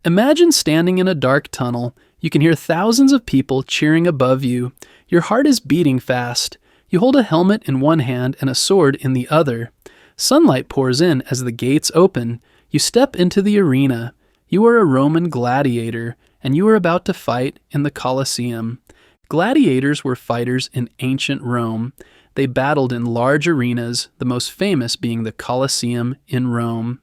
Imagine standing in a dark tunnel. You can hear thousands of people cheering above you. Your heart is beating fast. You hold a helmet in one hand and a sword in the other. Sunlight pours in as the gates open. You step into the arena. You are a Roman gladiator, and you are about to fight in the Colosseum. Gladiators were fighters in ancient Rome. They battled in large arenas, the most famous being the Colosseum in Rome.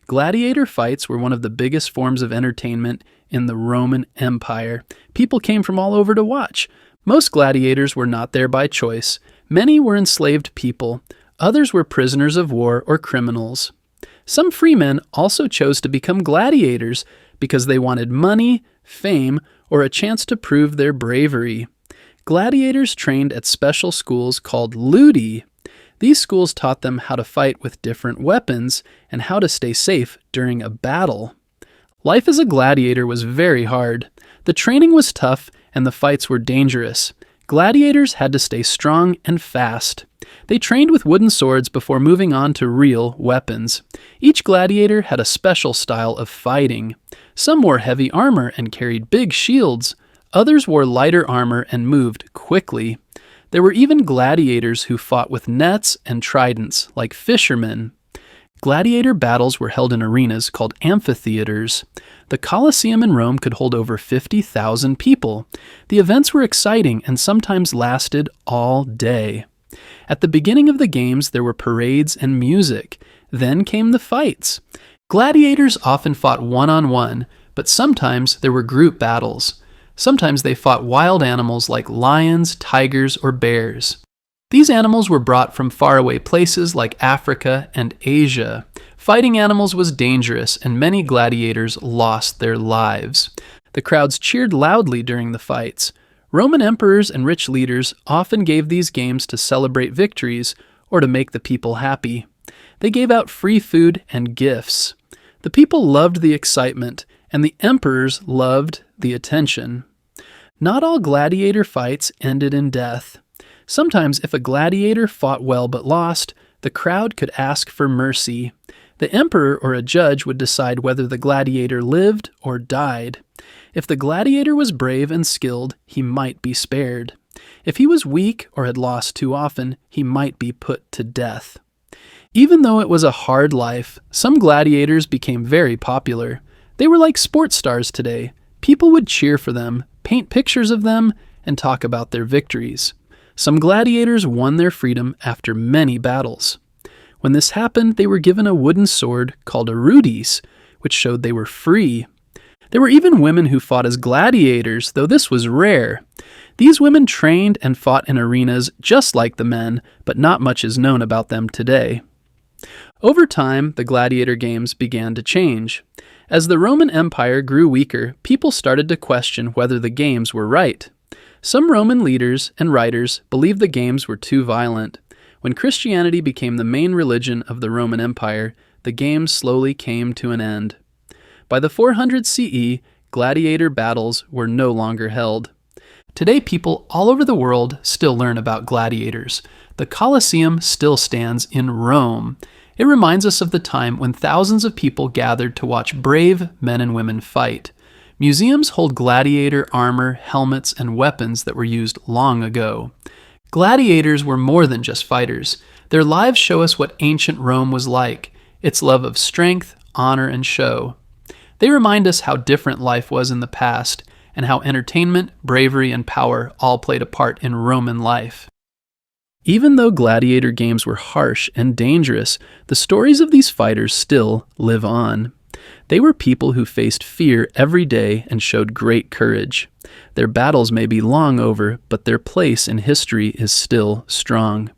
Gladiator fights were one of the biggest forms of entertainment in the Roman Empire. People came from all over to watch. Most gladiators were not there by choice. Many were enslaved people. Others were prisoners of war or criminals. Some free men also chose to become gladiators because they wanted money, fame, or a chance to prove their bravery. Gladiators trained at special schools called ludi. These schools taught them how to fight with different weapons and how to stay safe during a battle. Life as a gladiator was very hard. The training was tough and the fights were dangerous. Gladiators had to stay strong and fast. They trained with wooden swords before moving on to real weapons. Each gladiator had a special style of fighting. Some wore heavy armor and carried big shields. Others wore lighter armor and moved quickly. There were even gladiators who fought with nets and tridents, like fishermen. Gladiator battles were held in arenas called amphitheaters. The Colosseum in Rome could hold over 50,000 people. The events were exciting and sometimes lasted all day. At the beginning of the games, there were parades and music. Then came the fights. Gladiators often fought one-on-one, but sometimes there were group battles. Sometimes they fought wild animals like lions, tigers, or bears. These animals were brought from faraway places like Africa and Asia. Fighting animals was dangerous, and many gladiators lost their lives. The crowds cheered loudly during the fights. Roman emperors and rich leaders often gave these games to celebrate victories or to make the people happy. They gave out free food and gifts. The people loved the excitement, and the emperors loved the attention. Not all gladiator fights ended in death. Sometimes if a gladiator fought well but lost, the crowd could ask for mercy. The emperor or a judge would decide whether the gladiator lived or died. If the gladiator was brave and skilled, he might be spared. If he was weak or had lost too often, he might be put to death. Even though it was a hard life, some gladiators became very popular. They were like sports stars today. People would cheer for them, paint pictures of them, and talk about their victories. Some gladiators won their freedom after many battles. When this happened, they were given a wooden sword called a rudis, which showed they were free. There were even women who fought as gladiators, though this was rare. These women trained and fought in arenas just like the men, but not much is known about them today. Over time, the gladiator games began to change. As the Roman Empire grew weaker, people started to question whether the games were right. Some Roman leaders and writers believed the games were too violent. When Christianity became the main religion of the Roman Empire, the games slowly came to an end. By the 400 CE, gladiator battles were no longer held. Today, people all over the world still learn about gladiators. The Colosseum still stands in Rome. It reminds us of the time when thousands of people gathered to watch brave men and women fight. Museums hold gladiator armor, helmets, and weapons that were used long ago. Gladiators were more than just fighters. Their lives show us what ancient Rome was like, its love of strength, honor, and show. They remind us how different life was in the past, and how entertainment, bravery, and power all played a part in Roman life. Even though gladiator games were harsh and dangerous, the stories of these fighters still live on. They were people who faced fear every day and showed great courage. Their battles may be long over, but their place in history is still strong.